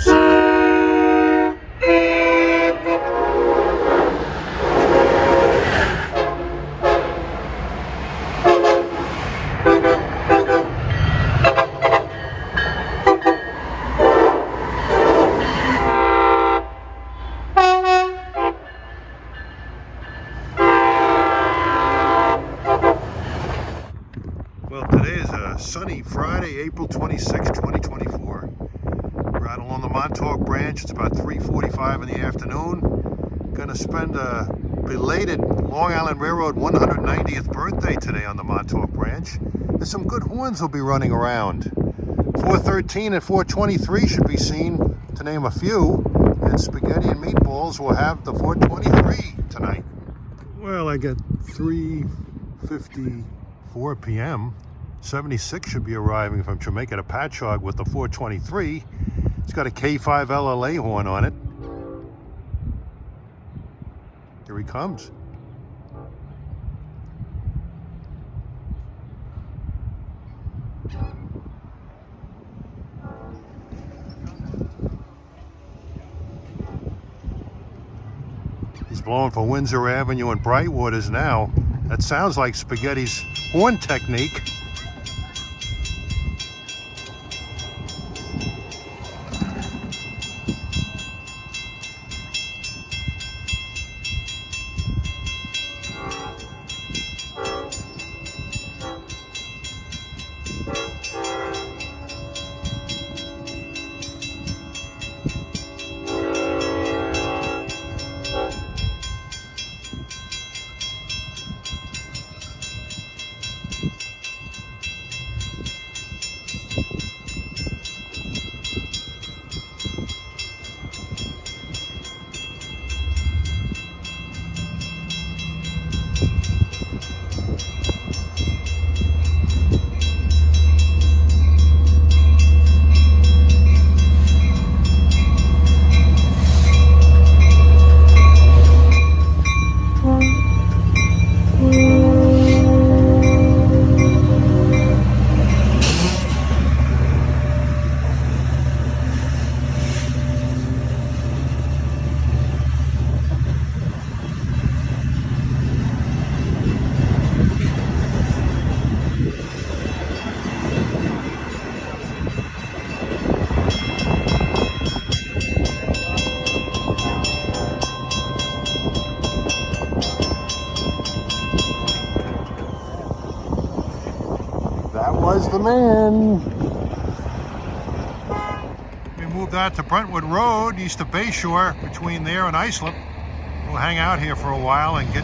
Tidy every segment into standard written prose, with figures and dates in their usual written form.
locomotives. Well, today is a sunny Friday, April 26, 2024. We're out along the Montauk Branch. It's about 3:45 in the afternoon. Gonna spend a belated Long Island Railroad 190th birthday today on the Montauk Branch. There's some good horns will be running around. 413 and 423 should be seen, to name a few. And Spaghetti and Meatballs will have the 423 tonight. Well, I got 3:54 p.m. 76 should be arriving from Jamaica to Patchogue with the 423. It's got a K5 LLA horn on it. Here he comes. He's blowing for Windsor Avenue and Brightwaters now. That sounds like Spaghetti's horn technique. That was the man. We moved out to Brentwood Road, east of Bayshore, between there and Islip. We'll hang out here for a while and get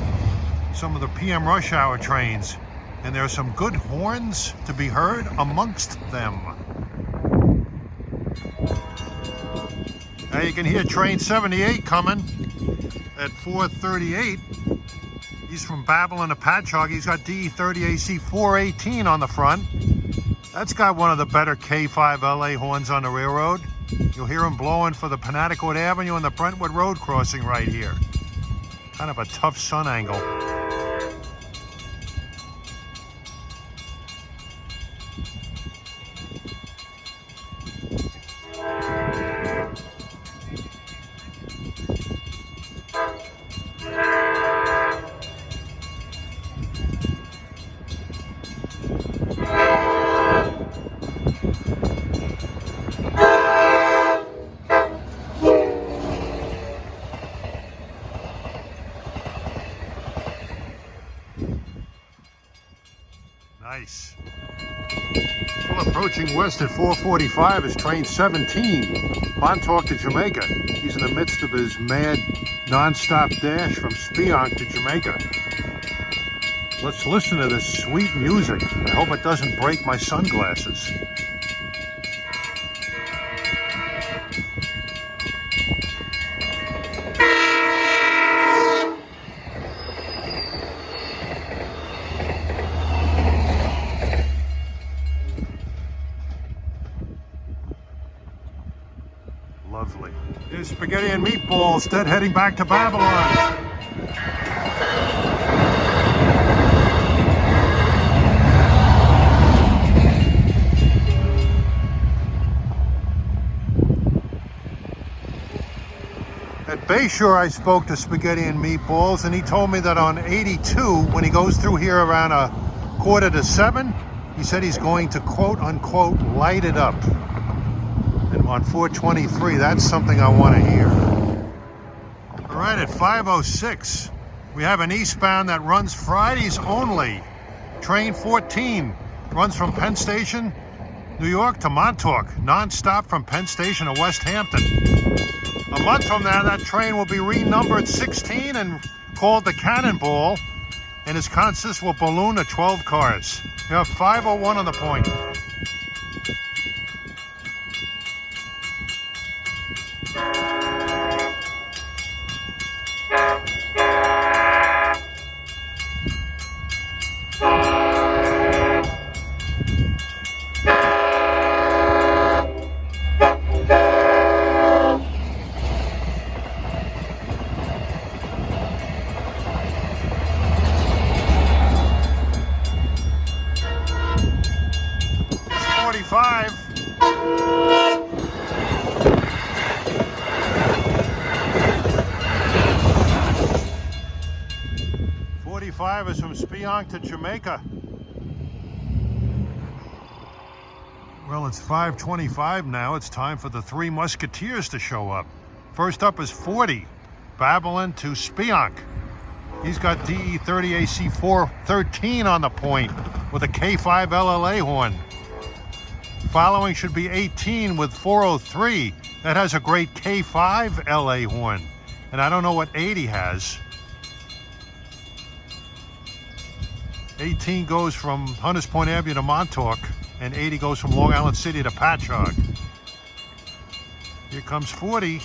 some of the PM rush hour trains. And there are some good horns to be heard amongst them. Now you can hear train 78 coming at 4:38. He's from Babylon to Patchogue. He's got DE30AC 418 on the front. That's got one of the better K5 LA horns on the railroad. You'll hear him blowing for the Panattacourt Avenue and the Brentwood Road crossing right here. Kind of a tough sun angle. Nice. Well, approaching west at 4:45 is train 17, Montauk to Jamaica. He's in the midst of his mad non-stop dash from Speonk to Jamaica. Let's listen to this sweet music. I hope it doesn't break my sunglasses. Lovely. Here's Spaghetti and Meatballs, dead heading back to Babylon. At Bayshore, I spoke to Spaghetti and Meatballs, and he told me that on 82, when he goes through here around a 6:45, he said he's going to quote-unquote light it up. And on 423, that's something I want to hear. All right, at 5:06, we have an eastbound that runs Fridays only. Train 14 runs from Penn Station, New York to Montauk, non-stop from Penn Station to West Hampton. A month from now, that train will be renumbered 16 and called the Cannonball, and its consist will balloon of 12 cars. You have 5:01 on the point. Five. 45 is from Spionk to Jamaica. Well, it's 5:25 now. It's time for the three musketeers to show up. First up is 40, Babylon to Spionk. He's got DE 30 AC 413 on the point with a K5 LLA horn. Following should be 18 with 403. That has a great K5 LA horn. And I don't know what 80 has. 18 goes from Hunters Point Avenue to Montauk, and 80 goes from Long Island City to Patchogue. Here comes 40.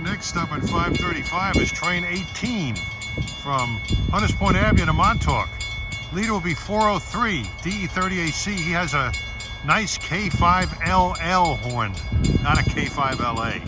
Next up at 5:35 is train 18 from Hunters Point Avenue to Montauk. Leader will be 403, DE 30 AC. He has a nice K5 LL horn, not a K5 LA.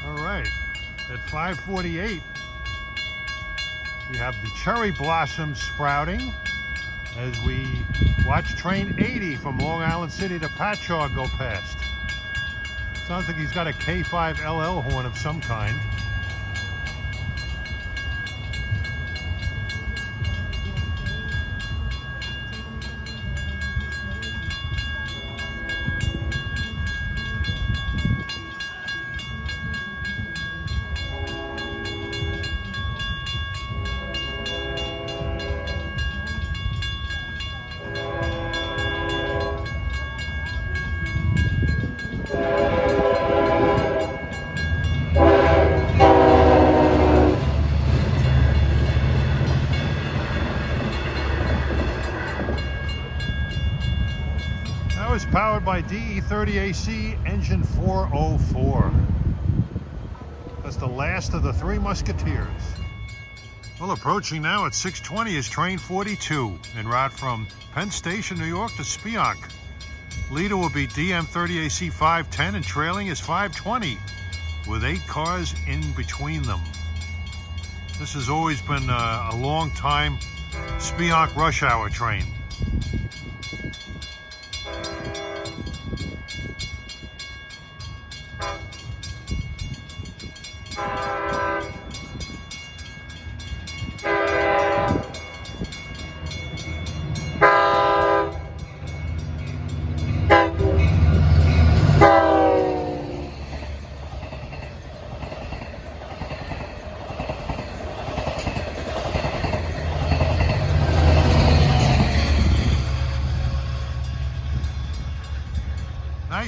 All right, at 5:48, we have the cherry blossoms sprouting as we watch train 80 from Long Island City to Patchogue go past. Sounds like he's got a K5 LL horn of some kind. Was powered by DE 30 AC engine 404. That's the last of the three musketeers. Well, approaching now at 6:20 is train 42 en route from Penn Station, New York to Spionk. Leader will be DM 30 AC 510 and trailing is 520 with 8 cars in between them. This has always been a long time Spionk rush hour train.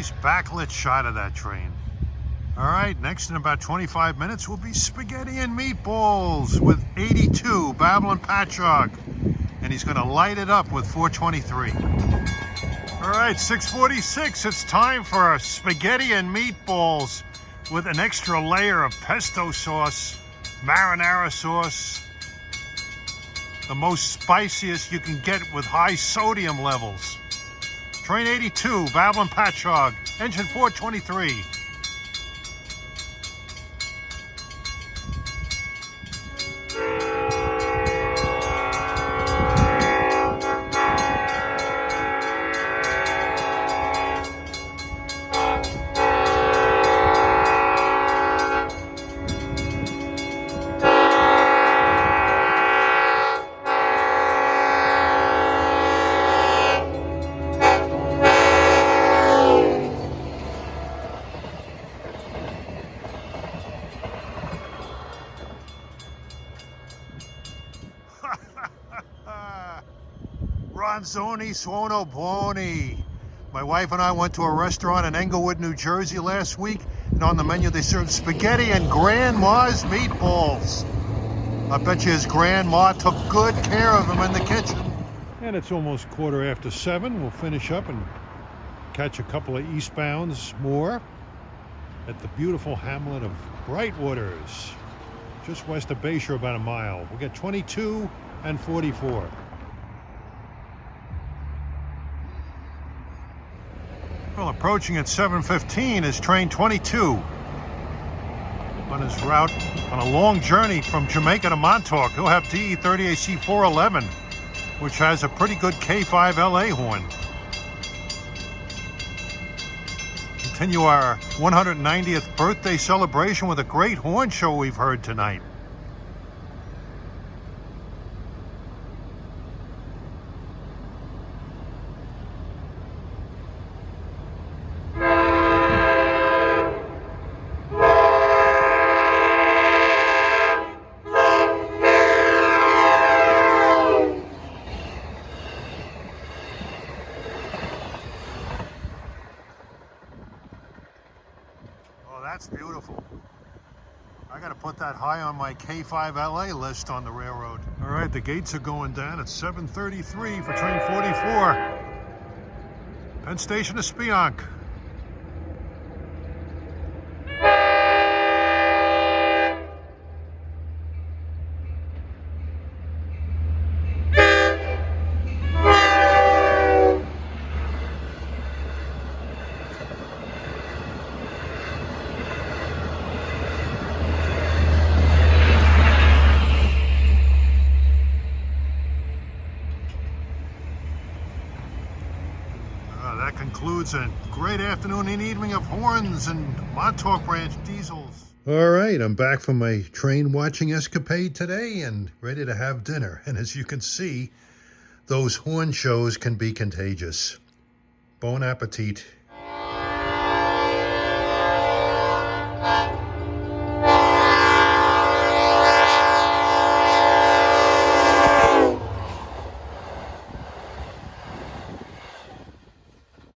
nice backlit shot of that train. All right, next in about 25 minutes will be Spaghetti and Meatballs with 82, Babylon Patchogue. And he's gonna light it up with 423. All right, 6:46, it's time for Spaghetti and Meatballs with an extra layer of pesto sauce, marinara sauce, the most spiciest you can get with high sodium levels. Train 82, Babylon Patchogue, engine 423. Ronzoni Suono Buoni. My wife and I went to a restaurant in Englewood, New Jersey last week, and on the menu they served spaghetti and grandma's meatballs. I bet you his grandma took good care of him in the kitchen. And it's almost 7:15. We'll finish up and catch a couple of eastbounds more at the beautiful hamlet of Brightwaters, just west of Bayshore, about a mile. We'll get 22 and 44. Well, approaching at 7:15 is train 22 on his route on a long journey from Jamaica to Montauk. He'll have DE 30AC 411, which has a pretty good K5 LA horn. Continue our 190th birthday celebration with a great horn show we've heard tonight. That's beautiful. I got to put that high on my K5 LA list on the railroad. All right, the gates are going down at 7:33 for train 44. Penn Station to Spionk. That concludes a great afternoon and evening of horns and Montauk Branch diesels. All right, I'm back from my train watching escapade today and ready to have dinner. And as you can see, those horn shows can be contagious. Bon appetit.